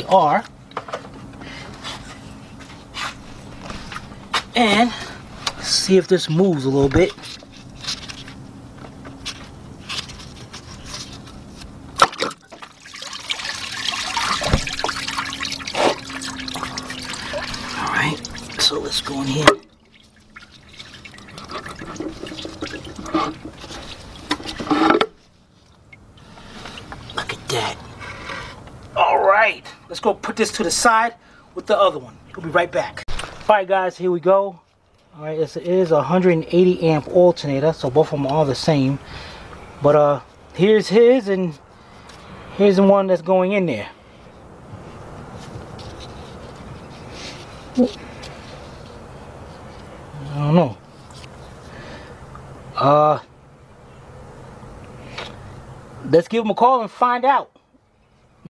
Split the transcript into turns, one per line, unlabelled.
are. And see if this moves a little bit. Alright, so let's go in here. Look at that. Alright, let's go put this to the side with the other one. We'll be right back. Alright guys, here we go. Alright, it is a 180 amp alternator, so both of them are the same. But here's his, and here's the one that's going in there. I don't know. Let's give him a call and find out.